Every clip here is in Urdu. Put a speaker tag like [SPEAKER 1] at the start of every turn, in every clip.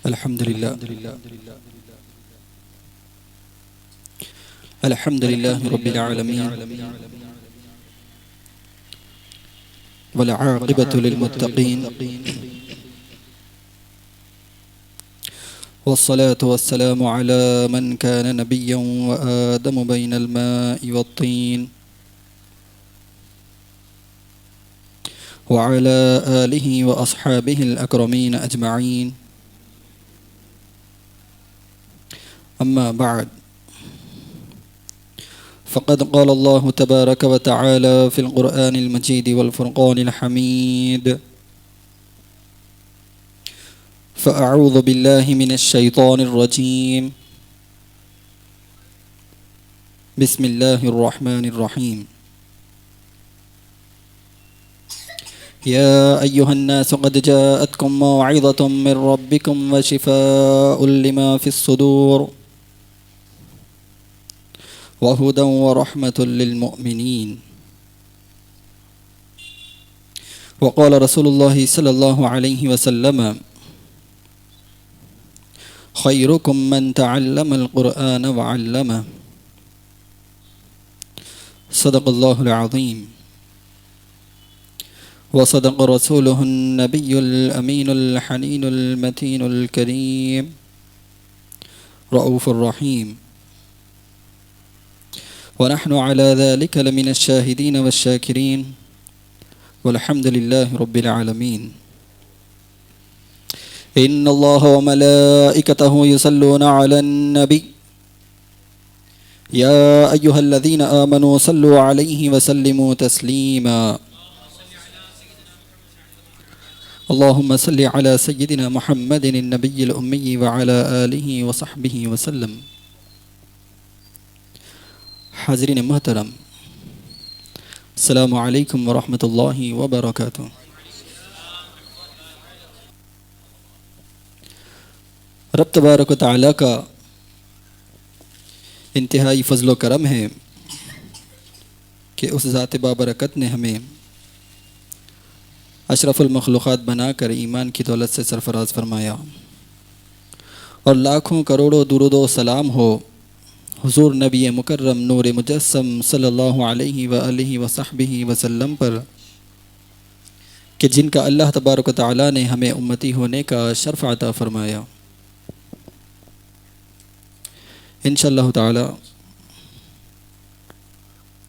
[SPEAKER 1] الحمد لله الحمد لله رب العالمين والعاقبة للمتقين والصلاة والسلام على من كان نبيا وآدم بين الماء والطين وعلى آله وأصحابه الأكرمين أجمعين. أما بعد، فقد قال الله تبارك وتعالى في القرآن المجيد والفرقان الحميد: فأعوذ بالله من الشيطان الرجيم، بسم الله الرحمن الرحيم. يا أيها الناس قد جاءتكم موعظة من ربكم وشفاء لما في الصدور وهدى ورحمة للمؤمنين. وقال رسول الله صلى الله عليه وسلم: خيركم من تعلم القرآن وعلمه. صدق الله العظيم وصدق رسوله النبي الأمين الحنين المتين الكريم رؤوف الرحيم. ونحن على ذلك لمن الشاهدين والشاكرين والحمد لله رب العالمين. إن الله وملائكته يصلون على النبي يا أيها الذين آمنوا صلوا عليه وسلموا تسليما. اللهم صل على سيدنا محمد النبي الأمي وعلى آله وصحبه وسلم. حاضرین محترم، السلام علیکم ورحمۃ اللہ وبرکاتہ۔ رب تبارک و تعالیٰ کا انتہائی فضل و کرم ہے کہ اس ذات بابرکت نے ہمیں اشرف المخلوقات بنا کر ایمان کی دولت سے سرفراز فرمایا، اور لاکھوں کروڑوں درود و سلام ہو حضور نبی مکرم نور مجسم صلی اللہ علیہ وآلہ وصحبہ وسلم پر، کہ جن کا اللہ تبارک و تعالیٰ نے ہمیں امتی ہونے کا شرف عطا فرمایا۔ انشاءاللہ تعالی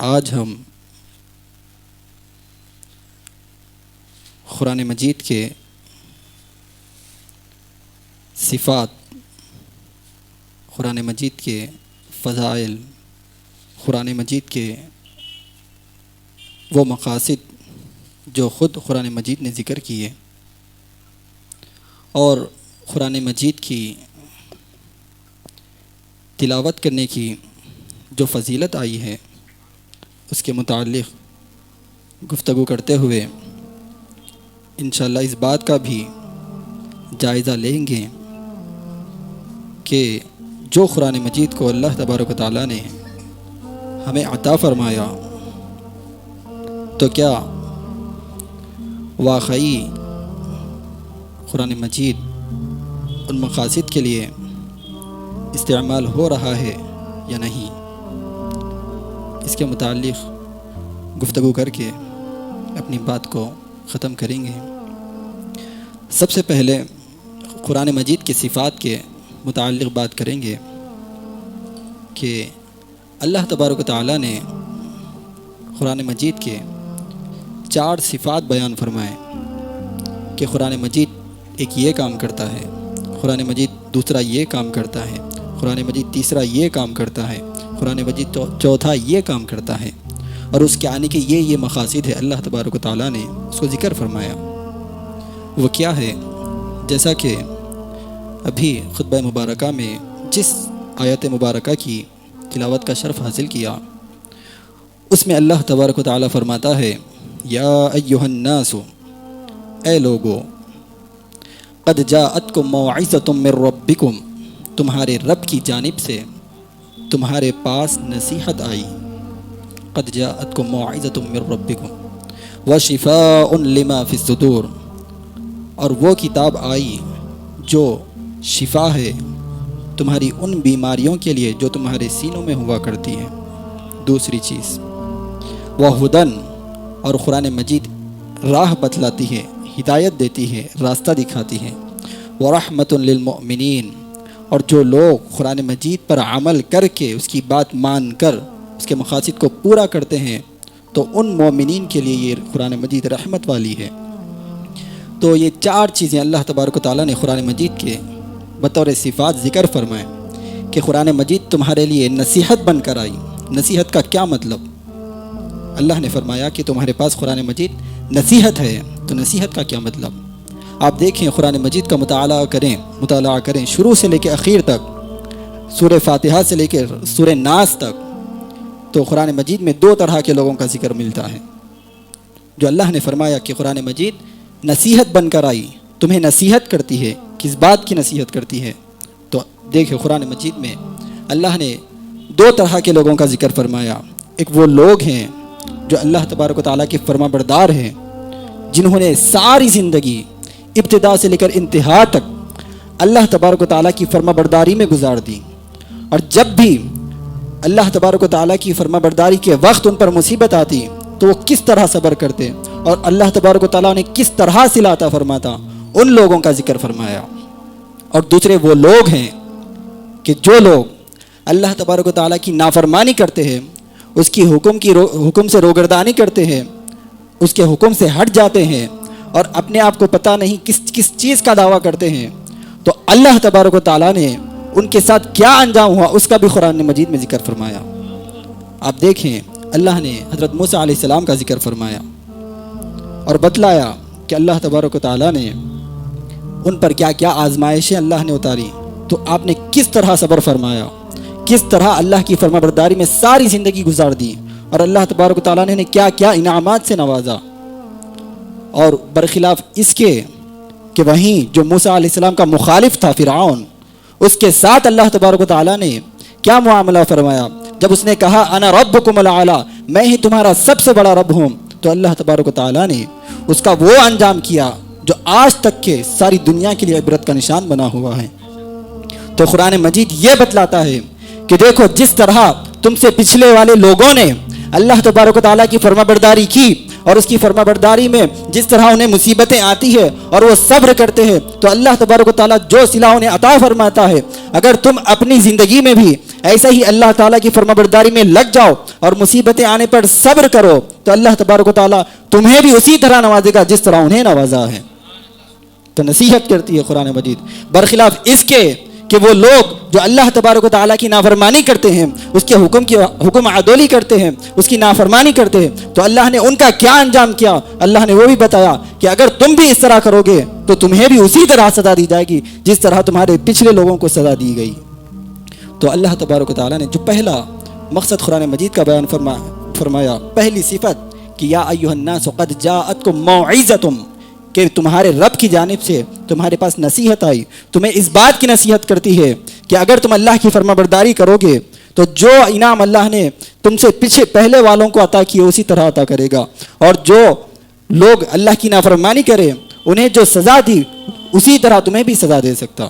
[SPEAKER 1] آج ہم قرآن مجید کے صفات، قرآن مجید کے فضائل، قرآن مجید کے وہ مقاصد جو خود قرآن مجید نے ذکر کیے، اور قرآن مجید کی تلاوت کرنے کی جو فضیلت آئی ہے، اس کے متعلق گفتگو کرتے ہوئے انشاءاللہ اس بات کا بھی جائزہ لیں گے کہ جو قرآن مجید کو اللہ تبارک و تعالیٰ نے ہمیں عطا فرمایا، تو کیا واقعی قرآن مجید ان مقاصد کے لیے استعمال ہو رہا ہے یا نہیں؟ اس کے متعلق گفتگو کر کے اپنی بات کو ختم کریں گے۔ سب سے پہلے قرآن مجید کی صفات کے متعلق بات کریں گے کہ اللہ تبارک و تعالیٰ نے قرآن مجید کے 4 صفات بیان فرمائے کہ قرآن مجید ایک یہ کام کرتا ہے، قرآن مجید دوسرا یہ کام کرتا ہے، قرآن مجید تیسرا یہ کام کرتا ہے، قرآن مجید چوتھا یہ کام کرتا ہے، اور اس کے آنے کے یہ مقاصد ہے۔ اللہ تبارک و تعالیٰ نے اس کو ذکر فرمایا۔ وہ کیا ہے؟ جیسا کہ ابھی خطبہ مبارکہ میں جس آیت مبارکہ کی تلاوت کا شرف حاصل کیا، اس میں اللہ تبارک و تعالیٰ فرماتا ہے: یا ایھا الناس، اے لوگو، قد جاءتکم موعظۃ من ربکم، تمہارے رب کی جانب سے تمہارے پاس نصیحت آئی۔ قد جاءتکم موعظۃ من ربکم وشفاء لما فی الصدور، اور وہ کتاب آئی جو شفا ہے تمہاری ان بیماریوں کے لیے جو تمہارے سینوں میں ہوا کرتی ہیں۔ دوسری چیز وہدن، اور قرآن مجید راہ بتلاتی ہے، ہدایت دیتی ہے، راستہ دکھاتی ہے۔ ورحمۃ للمؤمنین، اور جو لوگ قرآن مجید پر عمل کر کے اس کی بات مان کر اس کے مقاصد کو پورا کرتے ہیں تو ان مومنین کے لیے یہ قرآن مجید رحمت والی ہے۔ تو یہ چار چیزیں اللہ تبارک و تعالیٰ نے قرآن مجید کے بطور صفات ذکر فرمائے کہ قرآن مجید تمہارے لیے نصیحت بن کر آئی۔ نصیحت کا کیا مطلب؟ اللہ نے فرمایا کہ تمہارے پاس قرآن مجید نصیحت ہے، تو نصیحت کا کیا مطلب؟ آپ دیکھیں قرآن مجید کا مطالعہ کریں شروع سے لے کے اخیر تک، سورہ فاتحہ سے لے کے سورہ ناس تک، تو قرآن مجید میں دو طرح کے لوگوں کا ذکر ملتا ہے۔ جو اللہ نے فرمایا کہ قرآن مجید نصیحت بن کر آئی، تمہیں نصیحت کرتی ہے، کس بات کی نصیحت کرتی ہے؟ تو دیکھیں قرآن مجید میں اللہ نے دو طرح کے لوگوں کا ذکر فرمایا۔ ایک وہ لوگ ہیں جو اللہ تبارک و تعالیٰ کے فرما بردار ہیں، جنہوں نے ساری زندگی ابتدا سے لے کر انتہا تک اللہ تبارک و تعالیٰ کی فرما برداری میں گزار دی، اور جب بھی اللہ تبارک و تعالیٰ کی فرما برداری کے وقت ان پر مصیبت آتی تو وہ کس طرح صبر کرتے اور اللہ تبارک و تعالیٰ نے کس طرح صلہ عطا فرماتا، ان لوگوں کا ذکر فرمایا۔ اور دوسرے وہ لوگ ہیں کہ جو لوگ اللہ تبارک و تعالیٰ کی نافرمانی کرتے ہیں، اس کی حکم سے روگردانی کرتے ہیں، اس کے حکم سے ہٹ جاتے ہیں اور اپنے آپ کو پتہ نہیں کس چیز کا دعویٰ کرتے ہیں، تو اللہ تبارک و تعالیٰ نے ان کے ساتھ کیا انجام ہوا اس کا بھی قرآن مجید میں ذکر فرمایا۔ آپ دیکھیں اللہ نے حضرت موسیٰ علیہ السلام کا ذکر فرمایا اور بتلایا کہ اللہ تبارک و تعالیٰ نے ان پر کیا کیا آزمائشیں اللہ نے اتاری، تو آپ نے کس طرح صبر فرمایا، کس طرح اللہ کی فرما برداری میں ساری زندگی گزار دی، اور اللہ تبارک و تعالیٰ نے کیا کیا انعامات سے نوازا۔ اور برخلاف اس کے کہ وہیں جو موسیٰ علیہ السلام کا مخالف تھا فرعون، اس کے ساتھ اللہ تبارک و تعالیٰ نے کیا معاملہ فرمایا جب اس نے کہا انا ربکم الاعلی، میں ہی تمہارا سب سے بڑا رب ہوں، تو اللہ تبارک و تعالیٰ نے اس کا وہ انجام کیا جو آج تک کے ساری دنیا کے لیے عبرت کا نشان بنا ہوا ہے۔ تو قرآن مجید یہ بتلاتا ہے کہ دیکھو جس طرح تم سے پچھلے والے لوگوں نے اللہ تبارک و تعالیٰ کی فرما برداری کی اور اس کی فرما برداری میں جس طرح انہیں مصیبتیں آتی ہے اور وہ صبر کرتے ہیں، تو اللہ تبارک و تعالیٰ جو صلہ انہیں عطا فرماتا ہے، اگر تم اپنی زندگی میں بھی ایسا ہی اللہ تعالیٰ کی فرما برداری میں لگ جاؤ اور مصیبتیں آنے پر صبر کرو، تو اللہ تبارک و تعالیٰ تمہیں بھی اسی طرح نوازے گا جس طرح انہیں نوازا ہے۔ تو نصیحت کرتی ہے قرآن مجید، برخلاف اس کے کہ وہ لوگ جو اللہ تبارک و تعالیٰ کی نافرمانی کرتے ہیں، اس کے حکم عدولی کرتے ہیں، اس کی نافرمانی کرتے ہیں، تو اللہ نے ان کا کیا انجام کیا، اللہ نے وہ بھی بتایا کہ اگر تم بھی اس طرح کرو گے تو تمہیں بھی اسی طرح سزا دی جائے گی جس طرح تمہارے پچھلے لوگوں کو سزا دی گئی۔ تو اللہ تبارک و تعالیٰ نے جو پہلا مقصد قرآن مجید کا بیان فرمایا، پہلی صفت کہ یا ایھا الناس قد جاءتکم موعظۃ، کہ تمہارے رب کی جانب سے تمہارے پاس نصیحت آئی، تمہیں اس بات کی نصیحت کرتی ہے کہ اگر تم اللہ کی فرما برداری کرو گے تو جو انعام اللہ نے تم سے پہلے والوں کو عطا کیے اسی طرح عطا کرے گا، اور جو لوگ اللہ کی نافرمانی کرے انہیں جو سزا دی اسی طرح تمہیں بھی سزا دے سکتا۔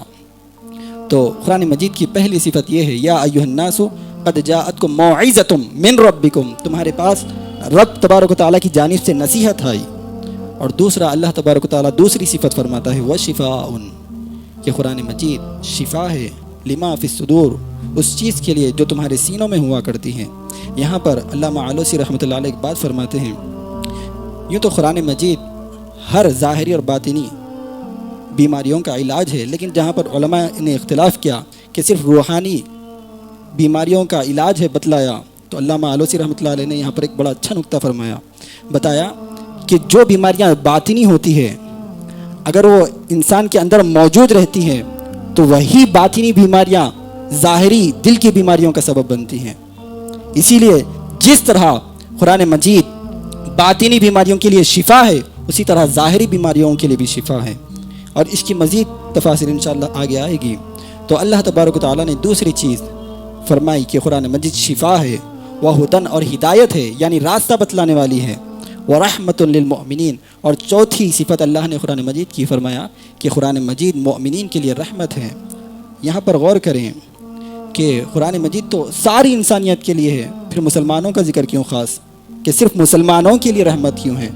[SPEAKER 1] تو قرآن مجید کی پہلی صفت یہ ہے یا ایھا الناس قد جاءتکم موعظۃ من ربکم، تمہارے پاس رب تبارک و تعالیٰ کی جانب سے نصیحت آئی۔ اور دوسرا اللہ تبارک و تعالیٰ دوسری صفت فرماتا ہے وشفاء، کہ قرآن مجید شفا ہے لما فی الصدور، اس چیز کے لیے جو تمہارے سینوں میں ہوا کرتی ہیں۔ یہاں پر علامہ آلوسی رحمۃ اللہ علیہ ایک بات فرماتے ہیں، یوں تو قرآن مجید ہر ظاہری اور باطنی بیماریوں کا علاج ہے، لیکن جہاں پر علماء نے اختلاف کیا کہ صرف روحانی بیماریوں کا علاج ہے بتلایا، تو علامہ آلوسی رحمۃ اللہ علیہ نے یہاں پر ایک بڑا اچھا نقطہ فرمایا، بتایا کہ جو بیماریاں باطنی ہوتی ہے اگر وہ انسان کے اندر موجود رہتی ہیں تو وہی باطنی بیماریاں ظاہری دل کی بیماریوں کا سبب بنتی ہیں۔ اسی لیے جس طرح قرآن مجید باطنی بیماریوں کے لیے شفا ہے، اسی طرح ظاہری بیماریوں کے لیے بھی شفا ہے، اور اس کی مزید تفاصیل انشاءاللہ آگے آئے گی۔ تو اللہ تبارک و تعالیٰ نے دوسری چیز فرمائی کہ قرآن مجید شفا ہے، وہ ہدن اور ہدایت ہے، یعنی راستہ بتلانے والی ہے۔ ورحمۃ للمؤمنین، اور چوتھی صفت اللہ نے قرآن مجید کی فرمایا کہ قرآن مجید مؤمنین کے لیے رحمت ہے۔ یہاں پر غور کریں کہ قرآن مجید تو ساری انسانیت کے لیے ہے، پھر مسلمانوں کا ذکر کیوں خاص، کہ صرف مسلمانوں کے لیے رحمت کیوں ہے؟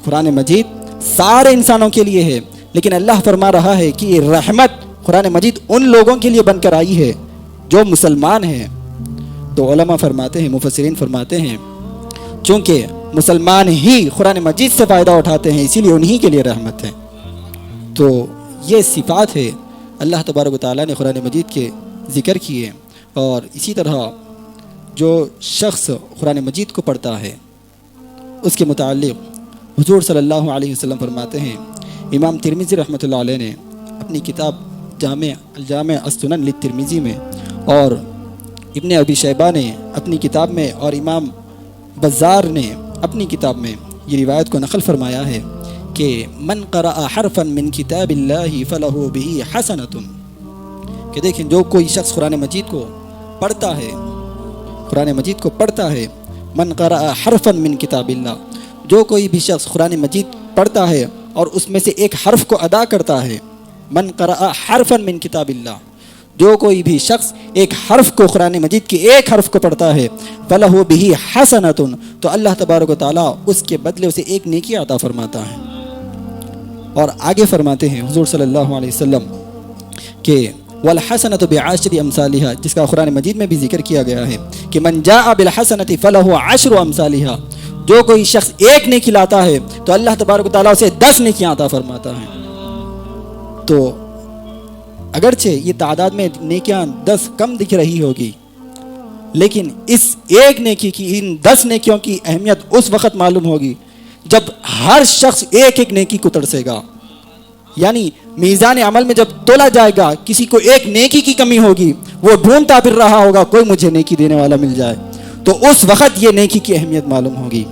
[SPEAKER 1] قرآن مجید سارے انسانوں کے لیے ہے، لیکن اللہ فرما رہا ہے کہ یہ رحمت قرآن مجید ان لوگوں کے لیے بن کر آئی ہے جو مسلمان ہیں۔ تو علماء فرماتے ہیں، مفسرین فرماتے ہیں، چونکہ مسلمان ہی قرآن مجید سے فائدہ اٹھاتے ہیں، اسی لیے انہی کے لیے رحمت ہے۔ تو یہ صفات ہے اللہ تبارک و تعالیٰ نے قرآن مجید کے ذکر کیے، اور اسی طرح جو شخص قرآن مجید کو پڑھتا ہے اس کے متعلق حضور صلی اللہ علیہ وسلم فرماتے ہیں، امام ترمذی رحمۃ اللہ علیہ نے اپنی کتاب الجامع السنن للترمذی میں، اور ابن ابی شیبہ نے اپنی کتاب میں، اور امام بزار نے اپنی کتاب میں یہ روایت کو نقل فرمایا ہے کہ من قرأ حرفا من کتاب اللہ فلہ بہ حسنۃ، کہ دیکھیں جو کوئی شخص قرآن مجید کو پڑھتا ہے، قرآن مجید کو پڑھتا ہے، من قرأ حرفا من کتاب اللہ، جو کوئی بھی شخص قرآن مجید پڑھتا ہے اور اس میں سے ایک حرف کو ادا کرتا ہے، من قرأ حرفا من کتاب اللہ، جو کوئی بھی شخص ایک حرف کو، قرآن مجید کے ایک حرف کو پڑھتا ہے، فلہ بہ حسنۃ، تو اللہ تبارک و تعالیٰ اس کے بدلے اسے ایک نیکی عطا فرماتا ہے۔ اور آگے فرماتے ہیں حضور صلی اللہ علیہ وسلم کہ والحسنۃ بعشر امثالها، جس کا قرآن مجید میں بھی ذکر کیا گیا ہے کہ من جاء بالحسنۃ فلہ عشر امثالها، جو کوئی شخص ایک نیکی لاتا ہے تو اللہ تبارک و تعالیٰ اسے 10 نیکیاں عطا فرماتا ہے۔ تو اگرچہ یہ تعداد میں نیکیاں 10 کم دکھ رہی ہوگی، لیکن اس ایک نیکی کی، ان 10 نیکیوں کی اہمیت اس وقت معلوم ہوگی جب ہر شخص ایک ایک نیکی کو ترسے گا، یعنی میزان عمل میں جب تولا جائے گا، کسی کو ایک نیکی کی کمی ہوگی، وہ ڈھونڈتا پھر رہا ہوگا کوئی مجھے نیکی دینے والا مل جائے، تو اس وقت یہ نیکی کی اہمیت معلوم ہوگی۔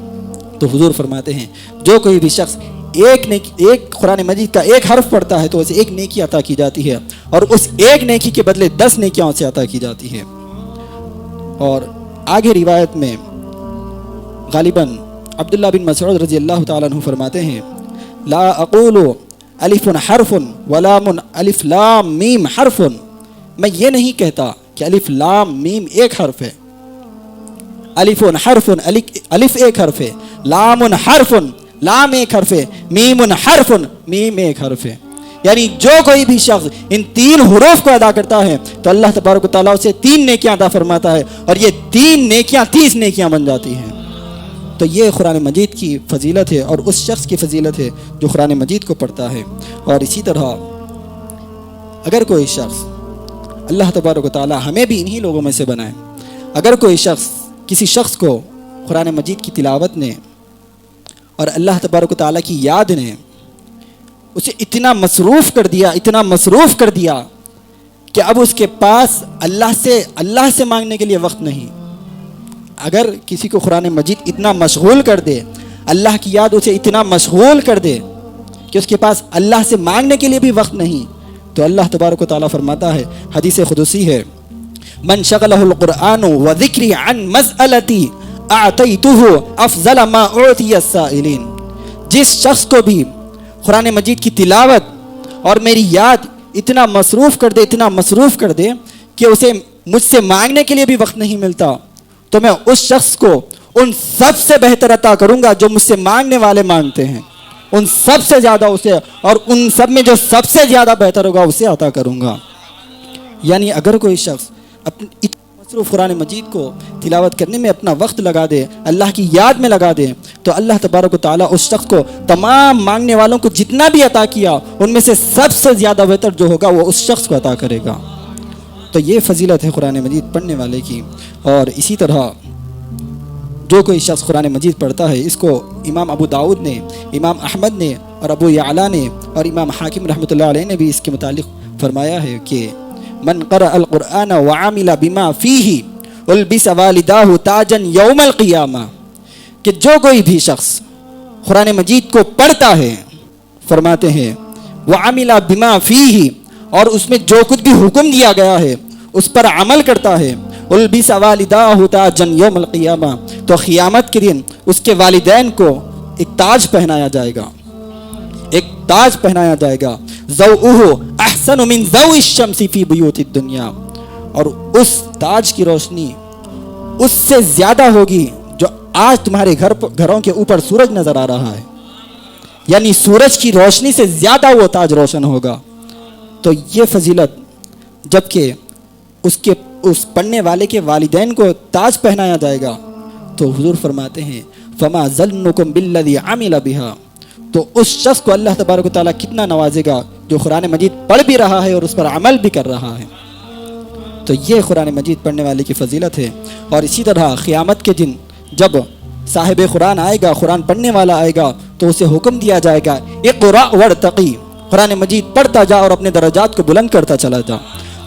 [SPEAKER 1] تو حضور فرماتے ہیں جو کوئی بھی شخص ایک قرآن مجید کا ایک حرف پڑھتا ہے تو اسے ایک نیکی عطا کی جاتی ہے، اور اس ایک نیکی کے بدلے 10 نیکیاں اسے عطا کی جاتی ہے۔ اور آگے روایت میں غالباً عبداللہ بن مسعود رضی اللہ تعالیٰ عنہ فرماتے ہیں، لا اقول الف حرف ولام الف لام میم حرف، میں یہ نہیں کہتا کہ الف لام میم ایک حرف ہے، الف حرف الف ایک حرف ہے، لام حرف لام ایک حرف ہے، میم حرف میم ایک حرف ہے، یعنی جو کوئی بھی شخص ان 3 حروف کو ادا کرتا ہے تو اللہ تبارک و تعالیٰ اسے 3 نیکیاں عطا فرماتا ہے، اور یہ 3 نیکیاں 30 نیکیاں بن جاتی ہیں۔ تو یہ قرآن مجید کی فضیلت ہے، اور اس شخص کی فضیلت ہے جو قرآن مجید کو پڑھتا ہے۔ اور اسی طرح اگر کوئی شخص، اللہ تبارک و تعالیٰ ہمیں بھی انہی لوگوں میں سے بنائے، اگر کوئی شخص کسی شخص کو قرآن مجید کی تلاوت نے اور اللہ تبارک و تعالیٰ کی یاد نے اسے اتنا مصروف کر دیا کہ اب اس کے پاس اللہ سے مانگنے کے لیے وقت نہیں۔ اگر کسی کو قرآن مجید اتنا مشغول کر دے، اللہ کی یاد اسے اتنا مشغول کر دے کہ اس کے پاس اللہ سے مانگنے کے لیے بھی وقت نہیں، تو اللہ تبارک و تعالیٰ فرماتا ہے، حدیث قدسی ہے، من شغلہ القرآن وذکری عن مسئلتی اعطیتہ افضل ما اعطی السائلین، جس شخص کو بھی قرآن مجید کی تلاوت اور میری یاد اتنا مصروف کر دے کہ اسے مجھ سے مانگنے کے لیے بھی وقت نہیں ملتا، تو میں اس شخص کو ان سب سے بہتر عطا کروں گا جو مجھ سے مانگنے والے مانگتے ہیں، ان سب سے زیادہ اسے، اور ان سب میں جو سب سے زیادہ بہتر ہوگا اسے عطا کروں گا۔ یعنی اگر کوئی شخص اپنی مصروف قرآن مجید کو تلاوت کرنے میں اپنا وقت لگا دے، اللہ کی یاد میں لگا دے، تو اللہ تبارک و تعالیٰ اس شخص کو تمام مانگنے والوں کو جتنا بھی عطا کیا ان میں سے سب سے زیادہ بہتر جو ہوگا وہ اس شخص کو عطا کرے گا۔ تو یہ فضیلت ہے قرآن مجید پڑھنے والے کی۔ اور اسی طرح جو کوئی شخص قرآن مجید پڑھتا ہے، اس کو امام ابو داؤد نے، امام احمد نے، اور ابو یعلا نے، اور امام حاکم رحمۃ اللہ علیہ نے بھی اس کے متعلق فرمایا ہے کہ من قرأ القرآن وعمل بما فیہ البس والداہ تاجا یوم القیامہ، کہ جو کوئی بھی شخص قرآن مجید کو پڑھتا ہے، فرماتے ہیں وعمل بما فیہ، اور اس میں جو کچھ بھی حکم دیا گیا ہے اس پر عمل کرتا ہے، البس والداہ تاجا یوم القیامہ، تو تو قیامت کے دن اس کے والدین کو ایک تاج پہنایا جائے گا، ایک تاج پہنایا جائے گا، ضوءہ احسن من ضوء الشمس فی بیوت الدنیا، اور اس تاج کی روشنی اس سے زیادہ ہوگی جو آج تمہارے گھروں کے اوپر سورج نظر آ رہا ہے، یعنی سورج کی روشنی سے زیادہ وہ تاج روشن ہوگا۔ تو یہ فضیلت جبکہ اس پڑھنے والے کے والدین کو تاج پہنایا جائے گا، تو حضور فرماتے ہیں فما ظنکم بالذی عمل بہا، تو اس شخص کو اللہ تبارک و تعالیٰ کتنا نوازے گا جو قرآن مجید پڑھ بھی رہا ہے اور اس پر عمل بھی کر رہا ہے۔ تو یہ قرآن مجید پڑھنے والے کی فضیلت ہے۔ اور اسی طرح قیامت کے دن جب صاحب قرآن آئے گا، قرآن پڑھنے والا آئے گا، تو اسے حکم دیا جائے گا اقرأ وارتقی، قرآن مجید پڑھتا جا اور اپنے درجات کو بلند کرتا چلا جا،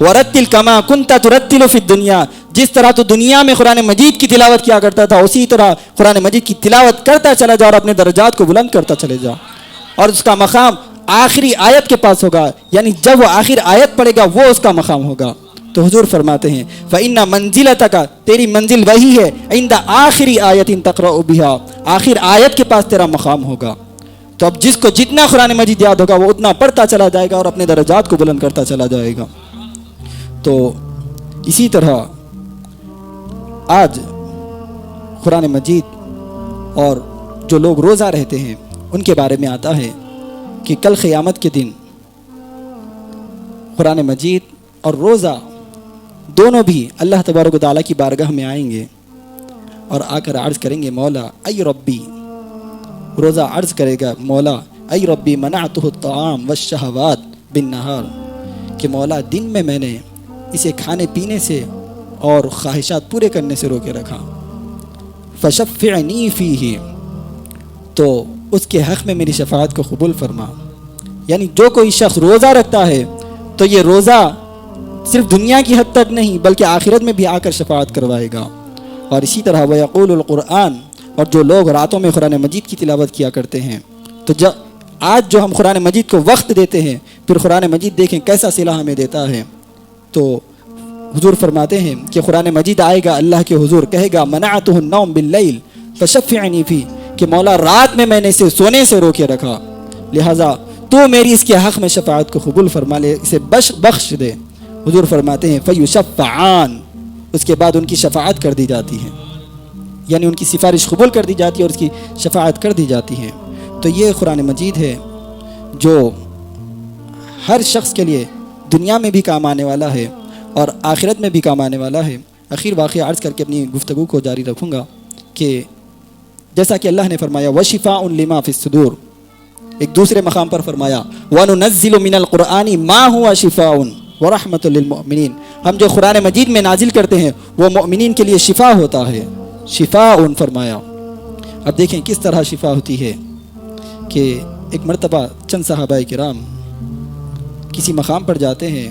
[SPEAKER 1] ورتل کما کنت ترتل فی الدنیا، جس طرح تو دنیا میں قرآن مجید کی تلاوت کیا کرتا تھا اسی طرح قرآن مجید کی تلاوت کرتا چلا جا اور اپنے درجات کو بلند کرتا چلے جا، اور اس کا مقام آخری آیت کے پاس ہوگا، یعنی جب وہ آخر آیت پڑھے گا وہ اس کا مقام ہوگا۔ تو حضور فرماتے ہیں فَإِنَّ مَنزِلَتَكَ، تیری منزل وہی ہے، عند آخری آیت تقرأ بها، آخر آیت کے پاس تیرا مقام ہوگا۔ تو اب جس کو جتنا قرآن مجید یاد ہوگا وہ اتنا پڑھتا چلا جائے گا اور اپنے درجات کو بلند کرتا چلا جائے گا۔ تو اسی طرح آج قرآن مجید اور جو لوگ روزہ رہتے ہیں ان کے بارے میں آتا ہے کہ کل قیامت کے دن قرآن مجید اور روزہ دونوں بھی اللہ تبارک و تعالیٰ کی بارگاہ میں آئیں گے اور آ کر عرض کریں گے مولا ای ربی، روزہ عرض کرے گا مولا ای ربی منعتہ الطعام والشہوات بالنہار، کہ مولا دن میں نے اسے کھانے پینے سے اور خواہشات پورے کرنے سے روکے رکھا، فشفعنی فیہ، تو اس کے حق میں میری شفاعت کو قبول فرما۔ یعنی جو کوئی شخص روزہ رکھتا ہے تو یہ روزہ صرف دنیا کی حد تک نہیں بلکہ آخرت میں بھی آ کر شفاعت کروائے گا۔ اور اسی طرح وَيَقُولُ الْقُرْآنِ، اور جو لوگ راتوں میں قرآن مجید کی تلاوت کیا کرتے ہیں، تو آج جو ہم قرآن مجید کو وقت دیتے ہیں، پھر قرآن مجید دیکھیں کیسا صلہ ہمیں دیتا ہے۔ تو حضور فرماتے ہیں کہ قرآن مجید آئے گا اللہ کے حضور، کہے گا منعتہ النوم باللیل فشفعنی فی، کہ مولا رات میں نے اسے سونے سے روکے رکھا، لہٰذا تو میری اس کے حق میں شفاعت کو قبول فرما لے، اسے بخش دے۔ حضور فرماتے ہیں فیشفعان، اس کے بعد ان کی شفاعت کر دی جاتی ہے، یعنی ان کی سفارش قبول کر دی جاتی ہے اور اس کی شفاعت کر دی جاتی ہے۔ تو یہ قرآن مجید ہے جو ہر شخص کے لیے دنیا میں بھی کام آنے والا ہے اور آخرت میں بھی کام آنے والا ہے۔ اخیر واقعہ عرض کر کے اپنی گفتگو کو جاری رکھوں گا کہ جیسا کہ اللہ نے فرمایا وَشِفَاءٌ لِمَا فِي الصُّدُورِ، ایک دوسرے مقام پر فرمایا وَنُنَزِّلُ مِنَ الْقُرْآنِ مَا هُوَ شِفَاءٌ وَرَحْمَةٌ لِلْمُؤْمِنِينَ، ہم جو قرآن مجید میں نازل کرتے ہیں وہ مؤمنین کے لیے شفا ہوتا ہے، شفاء فرمایا۔ اب دیکھیں کس طرح شفا ہوتی ہے کہ ایک مرتبہ چند صحابہ کرام کسی مقام پر جاتے ہیں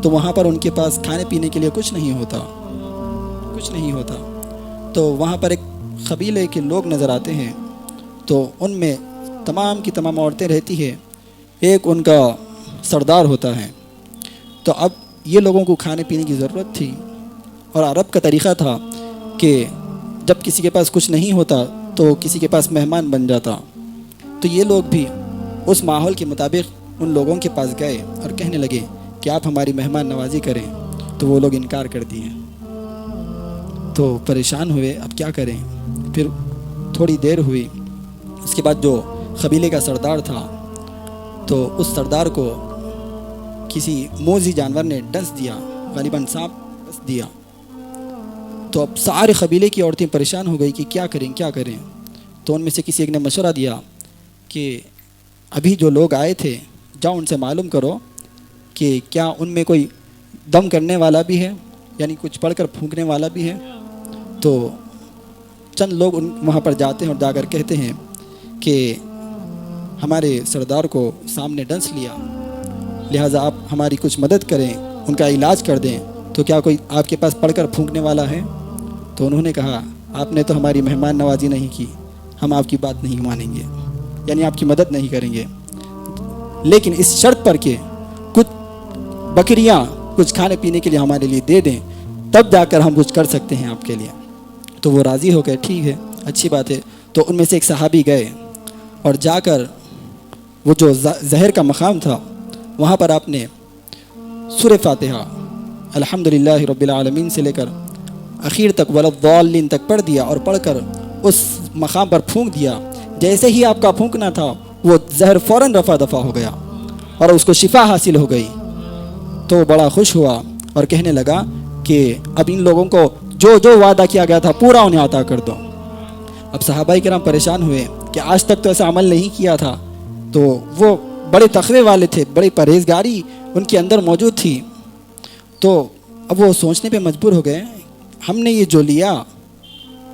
[SPEAKER 1] تو وہاں پر ان کے پاس کھانے پینے کے لیے کچھ نہیں ہوتا، تو وہاں پر ایک قبیلے کے لوگ نظر آتے ہیں، تو ان میں تمام کی تمام عورتیں رہتی ہیں، ایک ان کا سردار ہوتا ہے۔ تو اب یہ لوگوں کو کھانے پینے کی ضرورت تھی، اور عرب کا طریقہ تھا کہ جب کسی کے پاس کچھ نہیں ہوتا تو کسی کے پاس مہمان بن جاتا، تو یہ لوگ بھی اس ماحول کے مطابق ان لوگوں کے پاس گئے اور کہنے لگے کہ آپ ہماری مہمان نوازی کریں، تو وہ لوگ انکار کر دیے۔ تو پریشان ہوئے اب کیا کریں، پھر تھوڑی دیر ہوئی، اس کے بعد جو قبیلے کا سردار تھا تو اس سردار کو کسی موذی جانور نے ڈس دیا، غالباً سانپ ڈس دیا۔ تو اب سارے قبیلے کی عورتیں پریشان ہو گئی کہ کیا کریں۔ تو ان میں سے کسی ایک نے مشورہ دیا کہ ابھی جو لوگ آئے تھے جاؤ ان سے معلوم کرو کہ کیا ان میں کوئی دم کرنے والا بھی ہے، یعنی کچھ پڑھ کر پھونکنے والا بھی ہے۔ تو چند لوگ وہاں پر جاتے ہیں اور جا کر کہتے ہیں کہ ہمارے سردار کو سامنے ڈنس لیا، لہٰذا آپ ہماری کچھ مدد کریں، ان کا علاج کر دیں، تو کیا کوئی آپ کے پاس پڑھ کر پھونکنے والا ہے؟ تو انہوں نے کہا آپ نے تو ہماری مہمان نوازی نہیں کی، ہم آپ کی بات نہیں مانیں گے، یعنی آپ کی مدد نہیں کریں گے، لیکن اس شرط پر کہ کچھ بکریاں کچھ کھانے پینے کے لیے ہمارے لیے دے دیں، تب جا کر ہم کچھ کر سکتے ہیں آپ کے لیے۔ تو وہ راضی ہو گئے، ٹھیک ہے اچھی بات ہے۔ تو ان میں سے ایک صحابی گئے اور جا کر وہ جو ظہر کا مقام تھا وہاں پر آپ نے سورہ فاتحہ الحمدللہ رب العالمین سے لے کر اخیر تک وَلَضَّالِّينَ تک پڑھ دیا، اور پڑھ کر اس مقام پر پھونک دیا۔ جیسے ہی آپ کا پھونکنا تھا وہ زہر فوراً رفع دفع ہو گیا اور اس کو شفا حاصل ہو گئی۔ تو وہ بڑا خوش ہوا اور کہنے لگا کہ اب ان لوگوں کو جو جو وعدہ کیا گیا تھا پورا انہیں عطا کر دو۔ اب صحابہ کرام پریشان ہوئے کہ آج تک تو ایسا عمل نہیں کیا تھا، تو وہ بڑے تقوی والے تھے، بڑی پرہیزگاری ان کے اندر موجود تھی۔ تو اب وہ سوچنے پہ مجبور ہو گئے، ہم نے یہ جو لیا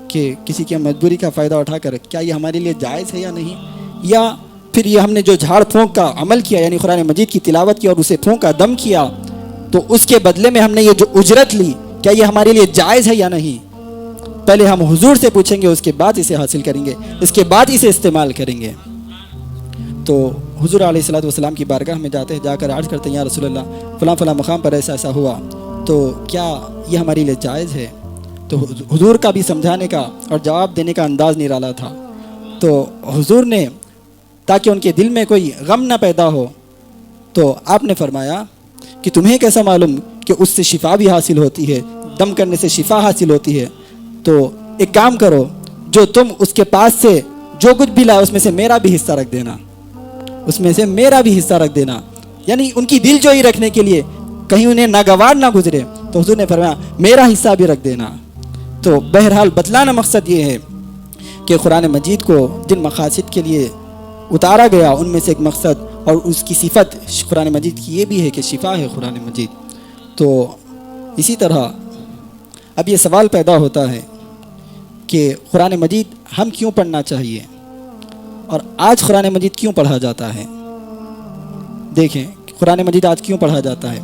[SPEAKER 1] کہ کسی کی مجبوری کا فائدہ اٹھا کر، کیا یہ ہمارے لیے جائز ہے یا نہیں؟ یا پھر یہ ہم نے جو جھاڑ پھونک کا عمل کیا، یعنی قرآن مجید کی تلاوت کی اور اسے پھونکا دم کیا، تو اس کے بدلے میں ہم نے یہ جو اجرت لی، کیا یہ ہمارے لیے جائز ہے یا نہیں؟ پہلے ہم حضور سے پوچھیں گے، اس کے بعد اسے حاصل کریں گے، اس کے بعد اسے استعمال کریں گے۔ تو حضور علیہ الصلوۃ والسلام کی بارگاہ میں جاتے ہیں، جا کر عرض کرتے ہیں یا رسول اللہ فلاں فلاں مقام پر ایسا ایسا ہوا، تو کیا یہ ہمارے لیے جائز ہے؟ تو حضور کا بھی سمجھانے کا اور جواب دینے کا انداز نرالا تھا۔ تو حضور نے تاکہ ان کے دل میں کوئی غم نہ پیدا ہو، تو آپ نے فرمایا کہ تمہیں کیسا معلوم کہ اس سے شفا بھی حاصل ہوتی ہے، دم کرنے سے شفا حاصل ہوتی ہے؟ تو ایک کام کرو، جو تم اس کے پاس سے جو کچھ بھی لائے اس میں سے میرا بھی حصہ رکھ دینا، اس میں سے میرا بھی حصہ رکھ دینا، یعنی ان کی دل جوئی رکھنے کے لیے کہیں انہیں ناگوار نہ گزرے۔ تو حضور نے فرمایا میرا حصہ بھی رکھ دینا۔ تو بہرحال بتلانا مقصد یہ ہے کہ قرآن مجید کو جن مقاصد کے لیے اتارا گیا ان میں سے ایک مقصد اور اس کی صفت قرآن مجید کی یہ بھی ہے کہ شفا ہے قرآن مجید۔ تو اسی طرح اب یہ سوال پیدا ہوتا ہے کہ قرآن مجید ہم کیوں پڑھنا چاہیے اور آج قرآن مجید کیوں پڑھا جاتا ہے؟ دیکھیں قرآن مجید آج کیوں پڑھا جاتا ہے۔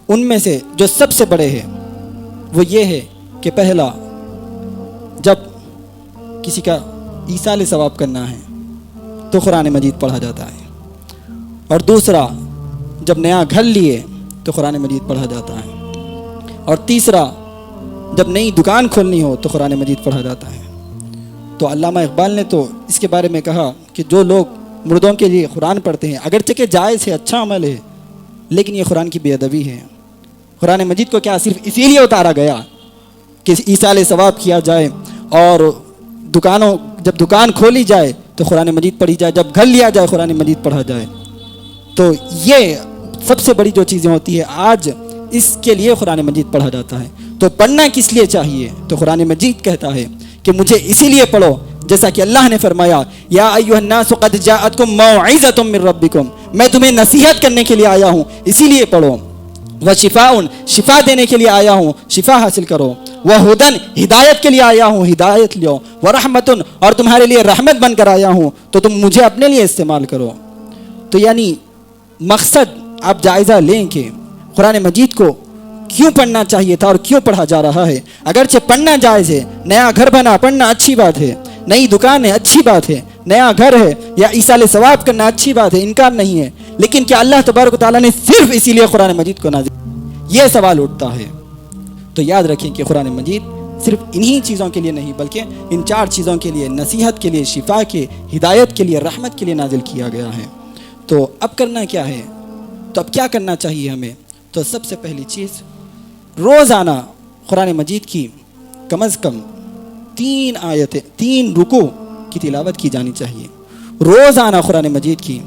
[SPEAKER 1] ان میں سے جو سب سے بڑے ہیں وہ یہ ہے کہ پہلا، جب کسی کا ایصال ثواب کرنا ہے تو قرآن مجید پڑھا جاتا ہے، اور دوسرا جب نیا گھر لیے تو قرآن مجید پڑھا جاتا ہے، اور تیسرا جب نئی دکان کھولنی ہو تو قرآن مجید پڑھا جاتا ہے۔ تو علامہ اقبال نے تو اس کے بارے میں کہا کہ جو لوگ مردوں کے لیے قرآن پڑھتے ہیں، اگرچہ کہ جائز ہے، اچھا عمل ہے، لیکن یہ قرآن کی بے ادبی ہے۔ قرآن مجید کو کیا صرف اسی لیے اتارا گیا کہ ایصال ثواب کیا جائے، اور جب دکان کھولی جائے تو قرآن مجید پڑھی جائے، جب گھر لیا جائے قرآن مجید پڑھا جائے؟ تو یہ سب سے بڑی جو چیزیں ہوتی ہے آج اس کے لیے قرآن مجید پڑھا جاتا ہے۔ تو پڑھنا کس لیے چاہیے؟ تو قرآن مجید کہتا ہے کہ مجھے اسی لیے پڑھو، جیسا کہ اللہ نے فرمایا یا ایھا الناس قد جاءتکم موعظۃ من ربکم، میں تمہیں نصیحت کرنے کے لیے آیا ہوں، اسی لیے پڑھو۔ وشفاء، شفا دینے کے لیے آیا ہوں، شفا حاصل کرو۔ وہدن، ہدایت کے لیے آیا ہوں، ہدایت لو۔ ورحمۃ، اور تمہارے لیے رحمت بن کر آیا ہوں، تو تم مجھے اپنے لیے استعمال کرو۔ تو یعنی مقصد آپ جائزہ لیں کہ قرآن مجید کو کیوں پڑھنا چاہیے تھا اور کیوں پڑھا جا رہا ہے۔ اگرچہ پڑھنا جائز ہے، نیا گھر بنا پڑھنا اچھی بات ہے، نئی دکان ہے اچھی بات ہے، نیا گھر ہے یا ایصال ثواب کرنا اچھی بات ہے، انکار نہیں ہے، لیکن کیا اللہ تبارک و تعالیٰ نے صرف اسی لیے قرآن مجید کو نازل؟ یہ سوال اٹھتا ہے۔ تو یاد رکھیں کہ قرآن مجید صرف انہی چیزوں کے لیے نہیں بلکہ ان 4 چیزوں کے لیے، نصیحت کے لیے، شفا کے، ہدایت کے لیے، رحمت کے لیے نازل کیا گیا ہے۔ تو اب کرنا کیا ہے؟ تو اب کیا کرنا چاہیے ہمیں؟ تو سب سے پہلی چیز، روزانہ قرآن مجید کی کم از کم 3 آیتیں، 3 رکوع کی تلاوت کی جانی چاہیے روزانہ قرآن مجید کی۔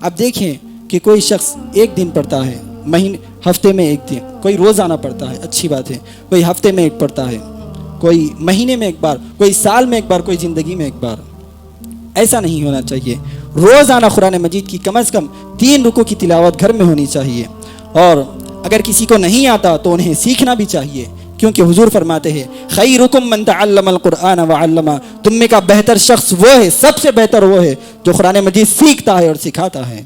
[SPEAKER 1] اب دیکھیں کہ کوئی شخص ایک دن پڑھتا ہے، ہفتے میں ایک دن، کوئی روزانہ پڑھتا ہے، اچھی بات ہے، کوئی ہفتے میں ایک پڑھتا ہے، کوئی مہینے میں ایک بار، کوئی سال میں ایک بار، کوئی زندگی میں ایک بار۔ ایسا نہیں ہونا چاہیے۔ روزانہ قرآن مجید کی کم از کم 3 رکوع کی تلاوت گھر میں ہونی چاہیے، اور اگر کسی کو نہیں آتا تو انہیں سیکھنا بھی چاہیے، کیونکہ حضور فرماتے ہیں خیرکم من تعلم القرآن وعلمہ، تم میں کا بہتر شخص وہ ہے، سب سے بہتر وہ ہے جو قرآن مجید سیکھتا ہے اور سکھاتا ہے۔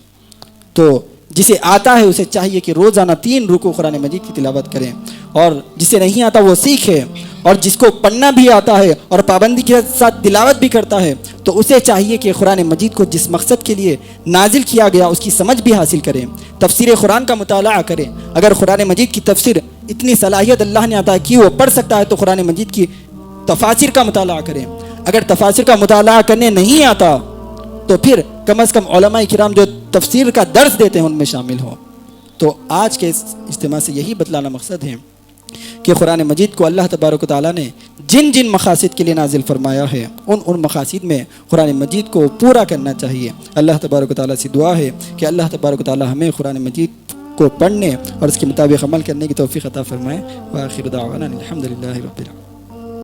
[SPEAKER 1] تو جسے آتا ہے اسے چاہیے کہ روزانہ 3 رکوع قرآن مجید کی تلاوت کریں، اور جسے نہیں آتا وہ سیکھے، اور جس کو پڑھنا بھی آتا ہے اور پابندی کے ساتھ تلاوت بھی کرتا ہے تو اسے چاہیے کہ قرآن مجید کو جس مقصد کے لیے نازل کیا گیا اس کی سمجھ بھی حاصل کریں، تفسیر قرآن کا مطالعہ کریں۔ اگر قرآن مجید کی تفسیر اتنی صلاحیت اللہ نے عطا کی وہ پڑھ سکتا ہے تو قرآن مجید کی تفاسیر کا مطالعہ کریں. اگر تفاسیر کا مطالعہ کرنے نہیں آتا تو پھر کم از کم علماء کرام جو تفسیر کا درس دیتے ہیں ان میں شامل ہو. تو آج کے اس اجتماع سے یہی بتلانا مقصد ہے کہ قرآن مجید کو اللہ تبارک و تعالیٰ نے جن جن مقاصد کے لیے نازل فرمایا ہے ان مقاصد میں قرآن مجید کو پورا کرنا چاہیے. اللہ تبارک و تعالیٰ سے دعا ہے کہ اللہ تبارک و تعالیٰ ہمیں قرآن مجید کو پڑھنے اور اس کے مطابق عمل کرنے کی توفیق عطا فرمائے. وآخر دعوانا الحمد للہ رب العالمین.